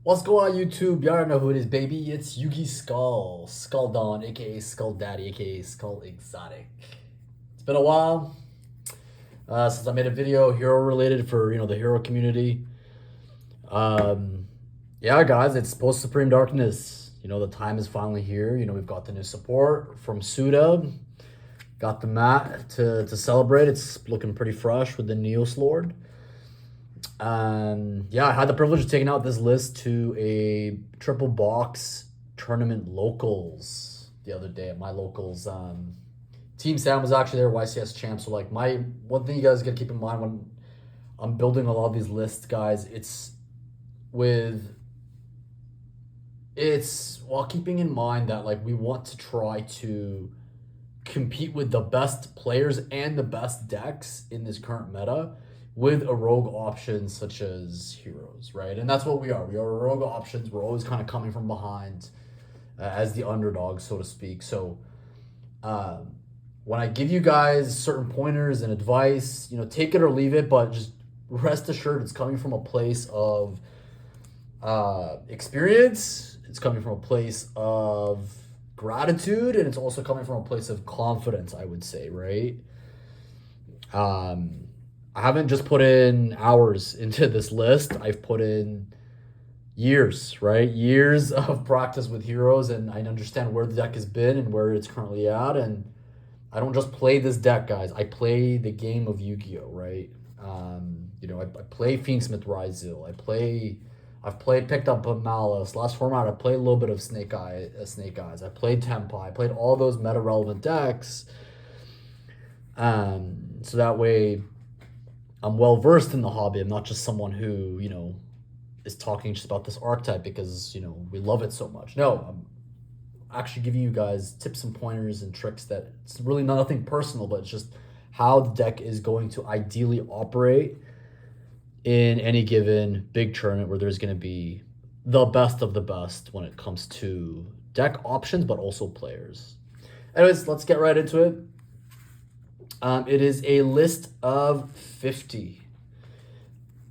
What's going on, YouTube? Y'all already know who it is, baby. It's Yugi Skull, Skull Dawn, aka Skull Daddy, aka Skull Exotic. It's been a while since I made a video hero related for the hero community. Um, yeah, guys, it's post Supreme Darkness. The time is finally here. We've got the new support from Suda. Got the mat to celebrate. It's looking pretty fresh with the Neos Lord. Yeah, I had the privilege of taking out this list to a triple box tournament locals the other day at my locals. Team Sam was actually there, YCS champ. So like my one thing you guys gotta keep in mind when I'm building a lot of these lists, guys, with it's while keeping in mind that like we want to try to compete with the best players and the best decks in this current meta with a rogue options such as heroes, right? And that's what we are. We are rogue options. We're always kind of coming from behind as the underdog, so to speak. So when I give you guys certain pointers and advice, take it or leave it, but just rest assured it's coming from a place of experience. It's coming from a place of gratitude, and it's also coming from a place of confidence, I would say, right? I haven't just put in hours into this list. I've put in years, right? Years of practice with heroes, and I understand where the deck has been and where it's currently at. And I don't just play this deck, guys. I play the game of Yu-Gi-Oh, right? I play Fiendsmith Ryzil. Picked up a Malice. Last format, I played a little bit of Snake Eyes. I played Tempa. I played all those meta relevant decks. So that way, I'm well versed in the hobby. I'm not just someone who is talking just about this archetype because we love it so much. No, I'm actually giving you guys tips and pointers and tricks that it's really nothing personal, but it's just how the deck is going to ideally operate in any given big tournament where there's going to be the best of the best when it comes to deck options, but also players. Anyways, let's get right into it. It is a list of 50.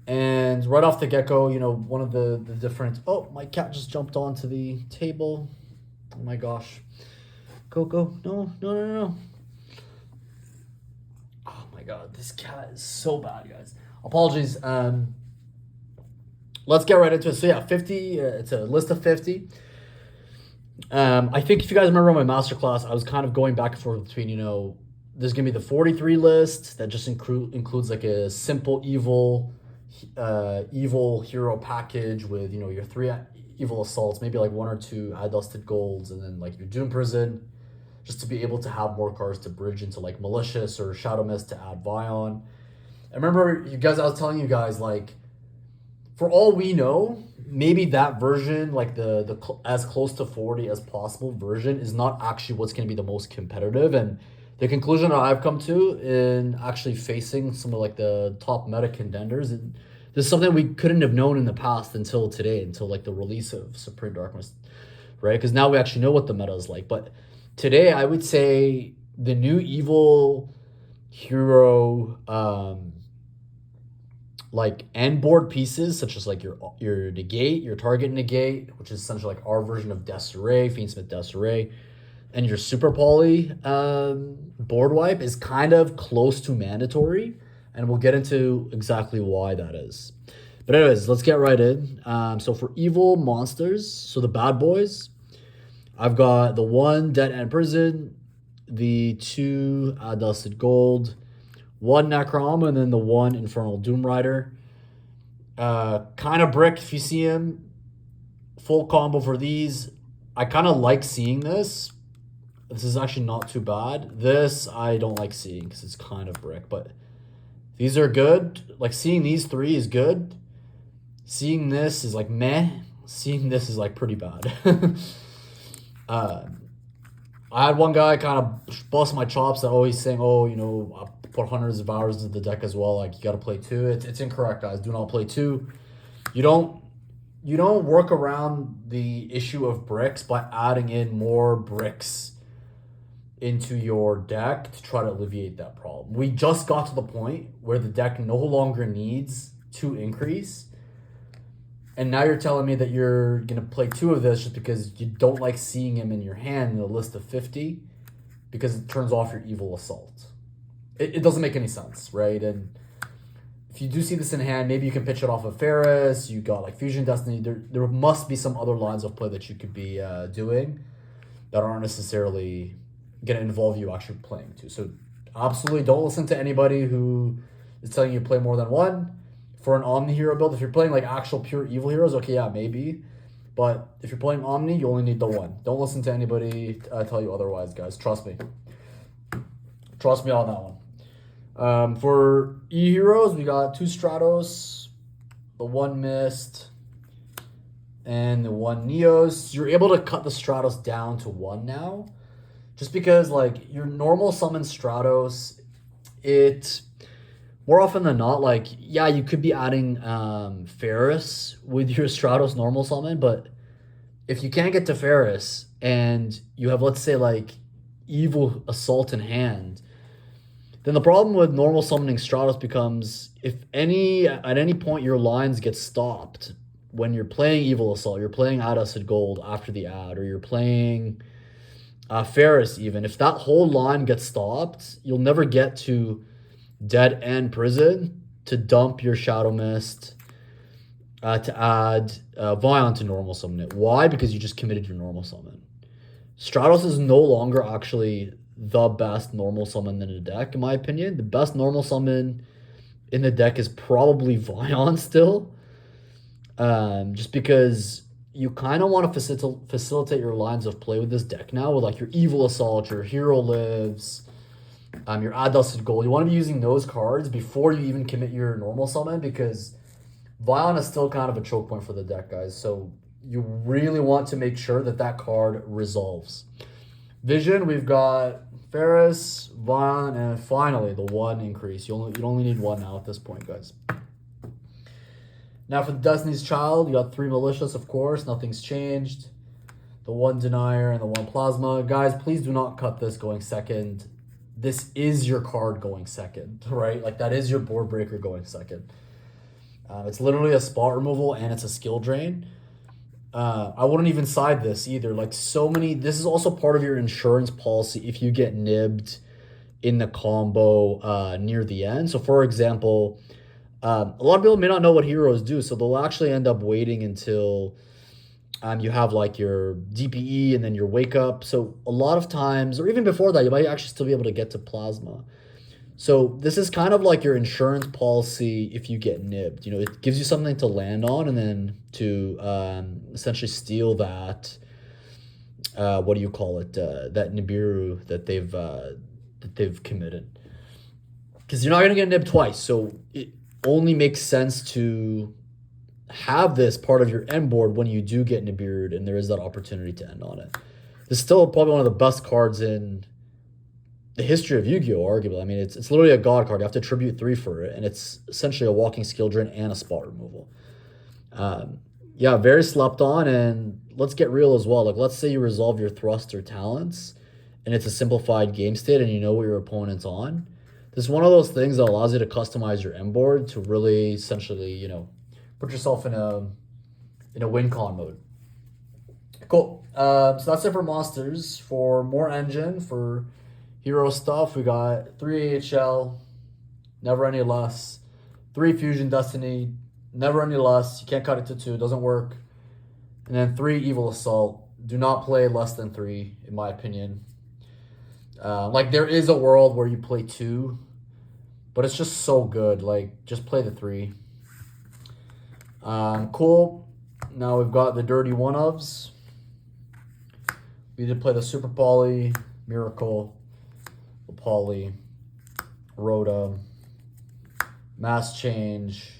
And right off the get-go, one of the different... Oh, my cat just jumped onto the table. Oh my gosh. Coco, no. Oh my god, this cat is so bad, guys. Apologies. Let's get right into it. So yeah, 50, it's a list of 50. I think if you guys remember my masterclass, I was kind of going back and forth between, there's going to be the 43 list that just includes like a simple evil hero package with, your 3 evil assaults, maybe like 1 or 2 adusted golds, and then like your Doom Prison, just to be able to have more cards to bridge into like Malicious or Shadow Mist to add Vion. I remember I was telling you guys, like, for all we know, maybe that version, like the as close to 40 as possible version, is not actually what's going to be the most competitive. And the conclusion that I've come to in actually facing some of like the top meta contenders, this is something we couldn't have known in the past until today, until like the release of Supreme Darkness, right? Because now we actually know what the meta is like. But today, I would say the new evil hero like end board pieces, such as like your negate, your target negate, which is essentially like our version of Desiree, Fiendsmith Desiree, and your super poly board wipe is kind of close to mandatory, and we'll get into exactly why that is. But anyways, let's get right in. So for evil monsters, so the bad boys, I've got the 1 Dead End Prison, the 2 Adusted Gold, 1 Necrom, and then the 1 Infernal Doom Rider. Kind of brick if you see him. Full combo for these. I kind of like seeing this. This is actually not too bad. This I don't like seeing because it's kind of brick, but these are good. Like seeing these 3 is good. Seeing this is like meh. Seeing this is like pretty bad. I had one guy kind of bust my chops that always saying, oh, I put hundreds of hours into the deck as well. Like, you got to play 2. It's incorrect, guys. Do not play 2. You don't work around the issue of bricks by adding in more bricks into your deck to try to alleviate that problem. We just got to the point where the deck no longer needs to increase. And now you're telling me that you're going to play 2 of this just because you don't like seeing him in your hand in a list of 50 because it turns off your Evil Assault. It doesn't make any sense, right? And if you do see this in hand, maybe you can pitch it off of Ferris. You got like Fusion Destiny. There must be some other lines of play that you could be doing that aren't necessarily going to involve you actually playing 2. So absolutely don't listen to anybody who is telling you to play more than 1. For an Omni hero build, if you're playing like actual pure evil heroes, okay, yeah, maybe. But if you're playing Omni, you only need the 1. Don't listen to anybody tell you otherwise, guys. Trust me. Trust me on that one. For E heroes, we got 2 Stratos, the 1 Mist, and the 1 Neos. You're able to cut the Stratos down to 1 now. Just because like your normal summon Stratos, it more often than not, like, yeah, you could be adding Ferris with your Stratos normal summon, but if you can't get to Ferris and you have, let's say, like, Evil Assault in hand, then the problem with normal summoning Stratos becomes at any point your lines get stopped when you're playing Evil Assault, you're playing Add Acid Gold after the ad, or you're playing Ferris even. If that whole line gets stopped, you'll never get to Dead End Prison to dump your Shadow Mist to add Vion to normal summon it. Why? Because you just committed your normal summon. Stratos is no longer actually the best normal summon in the deck, in my opinion. The best normal summon in the deck is probably Vion still. Just because you kind of want to facilitate your lines of play with this deck now with like your Evil Assault, your Hero Lives, your Add Dusted Gold. You want to be using those cards before you even commit your normal summon because Vion is still kind of a choke point for the deck, guys. So you really want to make sure that that card resolves. Vision, we've got Ferris, Vion, and finally the 1 increase. You only need 1 now at this point, guys. Now for the Destiny's Child, you got 3 Malicious, of course. Nothing's changed. The 1 Denier and the 1 Plasma. Guys, please do not cut this going second. This is your card going second, right? Like, that is your board breaker going second. It's literally a spot removal and it's a skill drain. I wouldn't even side this either. Like, this is also part of your insurance policy if you get nibbed in the combo near the end. So, for example, a lot of people may not know what heroes do, so they'll actually end up waiting until you have like your DPE and then your wake up. So a lot of times, or even before that, you might actually still be able to get to Plasma. So this is kind of like your insurance policy if you get nibbed. You know, it gives you something to land on and then to essentially steal that, what do you call it, that Nibiru that they've committed. Because you're not going to get nibbed twice, so it only makes sense to have this part of your end board when you do get Nibiru'd and there is that opportunity to end on it. This is still probably one of the best cards in the history of Yu-Gi-Oh! Arguably. I mean, it's literally a god card. You have to tribute 3 for it, and it's essentially a walking skill drain and a spot removal. Yeah, very slept on, and let's get real as well. Like, let's say you resolve your thrust or talents, and it's a simplified game state, and you know what your opponent's on. This is one of those things that allows you to customize your end board to really essentially, you know, put yourself in a win con mode. Cool. So that's it for monsters. For more engine, for hero stuff, we got 3 AHL, never any less. 3 Fusion Destiny, never any less. You can't cut it to 2, doesn't work. And then 3 Evil Assault. Do not play less than 3, in my opinion. Like, there is a world where you play 2, but it's just so good. Like, just play the 3. Cool. Now we've got the dirty one-ofs. We did play the Super Poly, Miracle, Poly, Rhoda, Mass Change,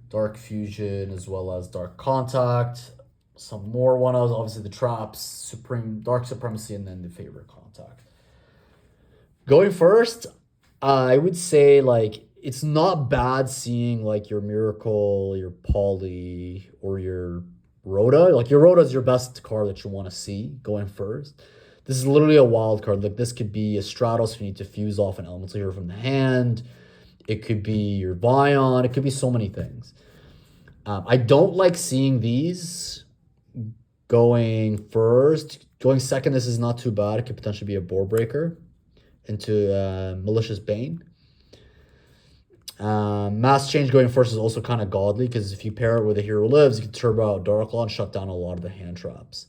Dark Fusion, as well as Dark Contact. Some more one-ofs, obviously the Traps, Dark Supremacy, and then the Favorite Contact. Going first, I would say, like, it's not bad seeing, like, your Miracle, your Poly, or your Rhoda. Like, your Rhoda is your best card that you want to see going first. This is literally a wild card. Like, this could be a Stratos if you need to fuse off an Elemental Hero from the hand. It could be your Vion. It could be so many things. I don't like seeing these going first. Going second, this is not too bad. It could potentially be a board breaker into Malicious Bane. Mass Change going first is also kind of godly because if you pair it with a Hero Lives, you can turbo out Dark Law and shut down a lot of the hand traps.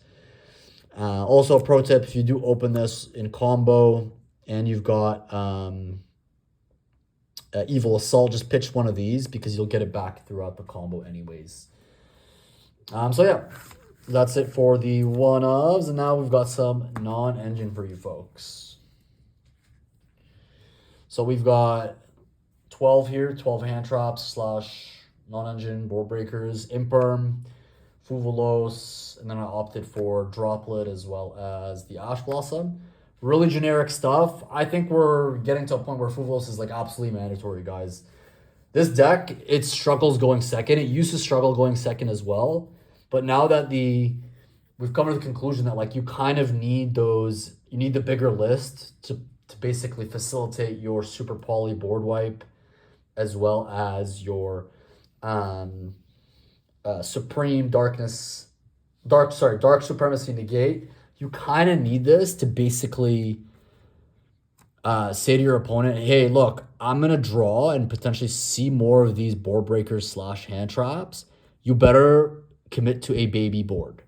Also, a pro tip, if you do open this in combo and you've got Evil Assault, just pitch one of these because you'll get it back throughout the combo anyways. So yeah, that's it for the one-ofs, and now we've got some non-engine for you folks. So we've got 12 here, 12 hand traps / non-engine board breakers, Imperm, Fuvolos, and then I opted for Droplet as well as the Ash Blossom. Really generic stuff. I think we're getting to a point where Fuvolos is like absolutely mandatory, guys. This deck, it struggles going second. It used to struggle going second as well. But now that we've come to the conclusion that like you kind of need those, you need the bigger list to basically facilitate your super poly board wipe as well as your Supreme Dark Supremacy Negate. You kind of need this to basically say to your opponent, hey, look, I'm going to draw and potentially see more of these board breakers / hand traps. You better commit to a baby board.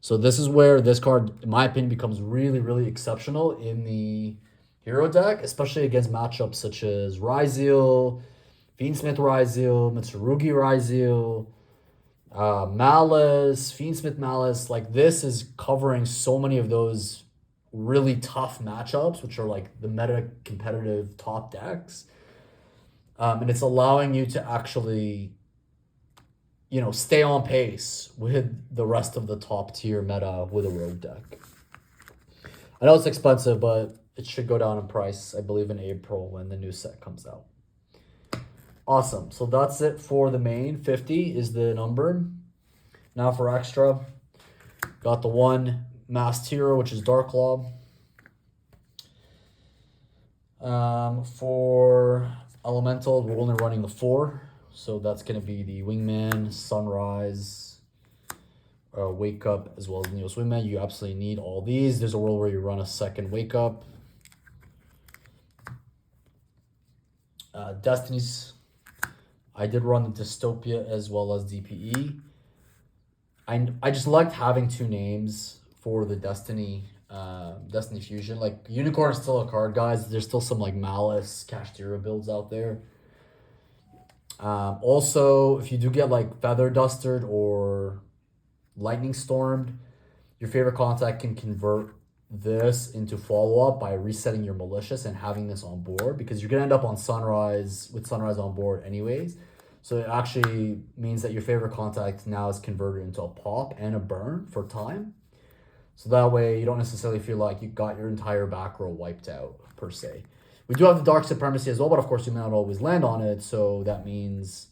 So this is where this card, in my opinion, becomes really, really exceptional in the hero deck, especially against matchups such as Ryzeal, Fiendsmith Ryzeal, Mitsurugi Ryzeal, Malice, Fiendsmith Malice. Like this is covering so many of those really tough matchups, which are like the meta competitive top decks. And it's allowing you to actually, you know, stay on pace with the rest of the top tier meta with a rogue deck. I know it's expensive, but it should go down in price, I believe, in April when the new set comes out. Awesome. So that's it for the main. 50 is the number. Now for extra, got the one Masked Hero, which is Dark Law. For Elemental, we're only running the 4. So that's going to be the Wingman, Sunrise, Wake Up, as well as Neos Wingman. You absolutely need all these. There's a world where you run a second Wake Up. Destinies. I did run the Dystopia as well as DPE. I just liked having 2 names for the Destiny Fusion. Like Unicorn is still a card, guys. There's still some like Malice, Kashtira builds out there. Also, if you do get like Feather Dusted or Lightning Stormed, your favorite contact can convert this into follow-up by resetting your Malicious and having this on board, because you're going to end up on Sunrise with Sunrise on board anyways. So it actually means that your favorite contact now is converted into a pop and a burn for time. So that way you don't necessarily feel like you got your entire back row wiped out per se. We do have the Dark Supremacy as well, but of course you may not always land on it. So that means,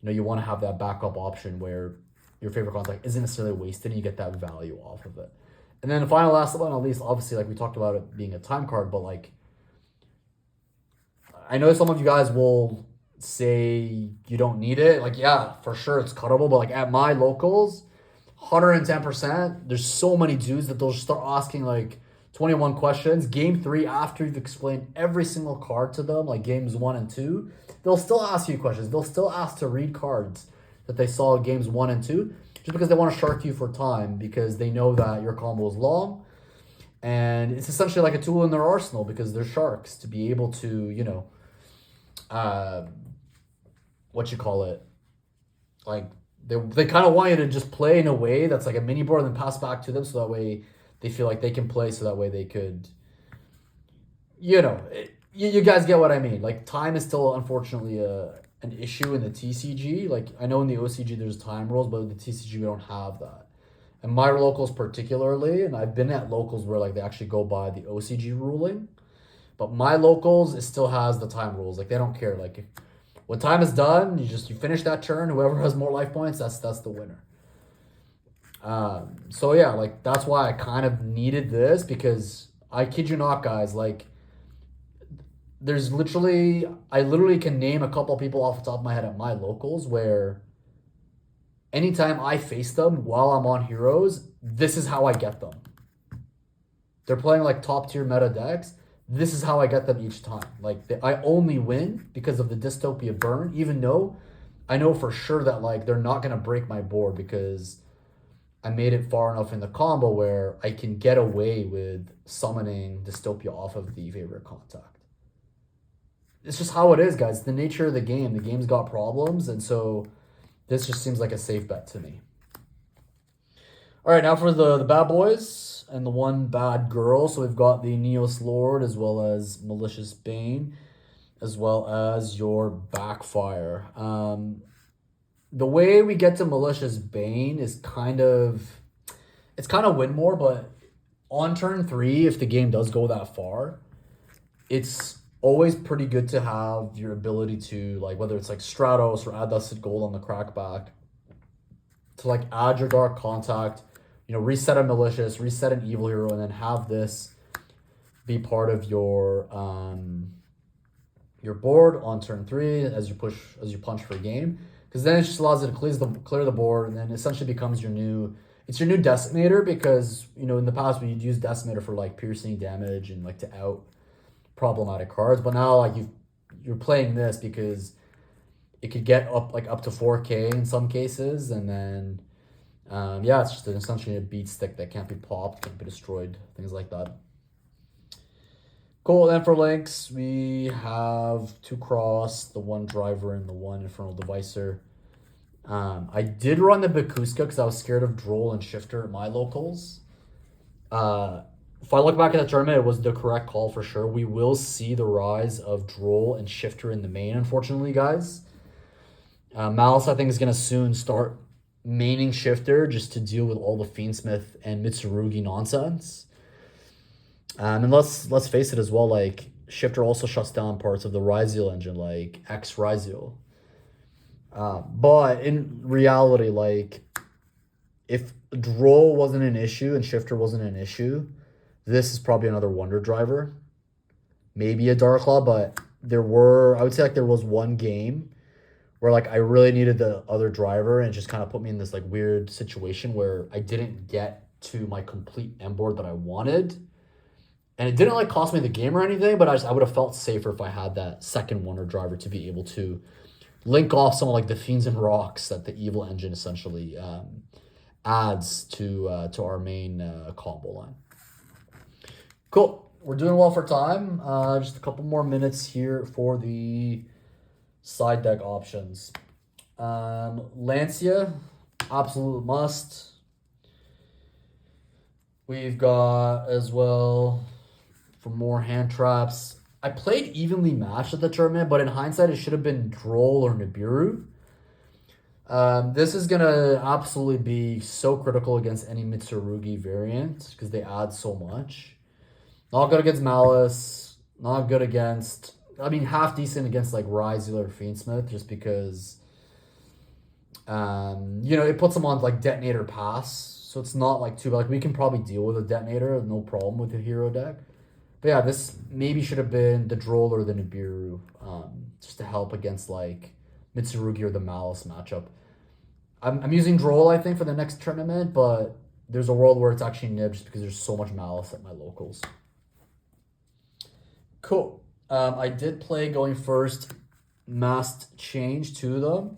you know, you want to have that backup option where your favorite contact isn't necessarily wasted and you get that value off of it. And then the final, last but not least, obviously, like we talked about it being a time card, but like, I know some of you guys will say you don't need it. Like, yeah, for sure it's cuttable, but like at my locals, 110%, there's so many dudes that they'll just start asking like 21 questions. Game 3, after you've explained every single card to them, like games 1 and 2, they'll still ask you questions. They'll still ask to read cards that they saw in games 1 and 2, just because they want to shark you for time, because they know that your combo is long. And it's essentially like a tool in their arsenal, because they're sharks, to be able to, you know, like they kind of want you to just play in a way that's like a mini board and then pass back to them, so that way they feel like they can play, so that way they could, you know, you guys get what I mean. Like time is still unfortunately an issue in the TCG. Like I know in the OCG there's time rules, but in the TCG we don't have that. And my locals particularly, and I've been at locals where like they actually go by the OCG ruling, but my locals, it still has the time rules. Like they don't care. Like when time is done, you finish that turn. Whoever has more life points, that's the winner. So yeah, like that's why I kind of needed this, because I kid you not, guys, like I literally can name a couple people off the top of my head at my locals where anytime I face them while I'm on heroes, this is how I get them. They're playing like top tier meta decks. This is how I get them each time. Like I only win because of the dystopia burn, even though I know for sure that like they're not gonna break my board because I made it far enough in the combo where I can get away with summoning dystopia off of the favorite contact. It's just how it is, guys. It's the nature of the game. The game's got problems, and so this just seems like a safe bet to me. All right, now for the bad boys and the one bad girl. So we've got the Neos Lord as well as Malicious Bane, as well as your Backfire. The way we get to Malicious Bane is kind of win more, but on turn 3, if the game does go that far, it's always pretty good to have your ability to, like, whether it's like Stratos or add Dusted Gold on the crackback, to like add your Dark Contact, you know, reset a Malicious, reset an Evil Hero, and then have this be part of your board on turn 3 as you punch for a game. Because then it just allows it to clear the board, and then essentially becomes your new Decimator, because, you know, in the past we'd use Decimator for like piercing damage and like to out problematic cards, but now like you're playing this because it could get up to 4K in some cases, and then yeah, it's just essentially a beat stick that can't be popped, can't be destroyed, things like that. Cool. Then for links, we have 2 Cross, the 1 Driver, and the 1 Infernal Devicer. I did run the Bakuska because I was scared of Droll and Shifter at my locals. If I look back at the tournament, it was the correct call for sure. We will see the rise of Droll and Shifter in the main, unfortunately, guys. Malice, I think, is going to soon start maining Shifter just to deal with all the Fiendsmith and Mitsurugi nonsense. And let's face it as well, like, Shifter also shuts down parts of the Ryzeal engine, like X Ryzeal. But in reality, like, if Droll wasn't an issue and Shifter wasn't an issue, this is probably another Wonder Driver. Maybe a Dark Claw, but I would say like there was one game where like I really needed the other driver, and it just kind of put me in this like weird situation where I didn't get to my complete M board that I wanted. And it didn't like cost me the game or anything, but I would have felt safer if I had that second Wonder Driver to be able to link off some of like the Fiends and Rocks that the Evil engine essentially adds to our main combo line. Cool. We're doing well for time. Just a couple more minutes here for the side deck options. Lancia, absolute must. We've got as well for more hand traps. I played evenly matched at the tournament, but in hindsight, it should have been Droll or Nibiru. This is going to absolutely be so critical against any Mitsurugi variant because they add so much. Not good against Malice. Not good against... I mean, half decent against like Ryzeal or Fiendsmith just because... you know, it puts them on like Detonator Pass. So it's not like too... Like, we can probably deal with a Detonator. No problem with the hero deck. But yeah, this maybe should have been the Droll or the Nibiru. Just to help against like Mitsurugi or the Malice matchup. I'm using Droll, I think, for the next tournament, but there's a world where it's actually Nib just because there's so much Malice at my locals. Cool. I did play going first Masked Change to them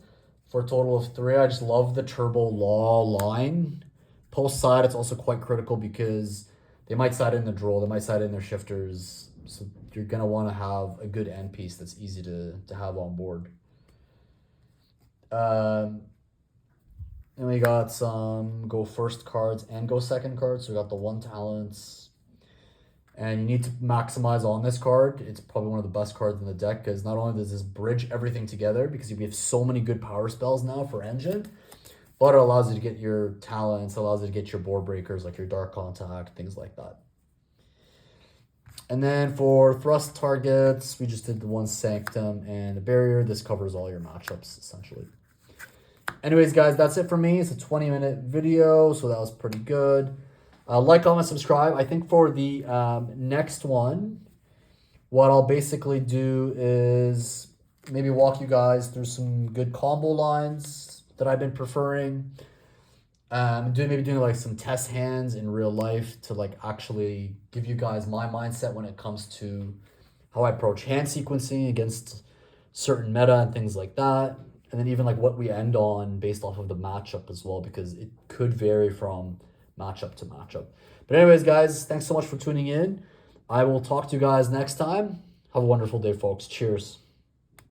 for a total of 3. I just love the Turbo Law line. Post side, it's also quite critical because they might side in the Droll, they might side in their Shifters, so you're going to want to have a good end piece that's easy to have on board. And we got some go first cards and go second cards. So we got the 1 talents. And you need to maximize on this card. It's probably one of the best cards in the deck because not only does this bridge everything together because we have so many good power spells now for Engine, but it allows you to get your talents, allows you to get your board breakers like your Dark Contact, things like that. And then for thrust targets, we just did the 1 Sanctum and the Barrier. This covers all your matchups essentially. Anyways, guys, that's it for me. It's a 20-minute video, so that was pretty good. Like, comment, subscribe. I think for the next one, what I'll basically do is maybe walk you guys through some good combo lines that I've been preferring. Doing like some test hands in real life to like actually give you guys my mindset when it comes to how I approach hand sequencing against certain meta and things like that. And then even like what we end on based off of the matchup as well, because it could vary from matchup to matchup. But anyways, guys, thanks so much for tuning in. I will talk to you guys next time. Have a wonderful day, folks. Cheers.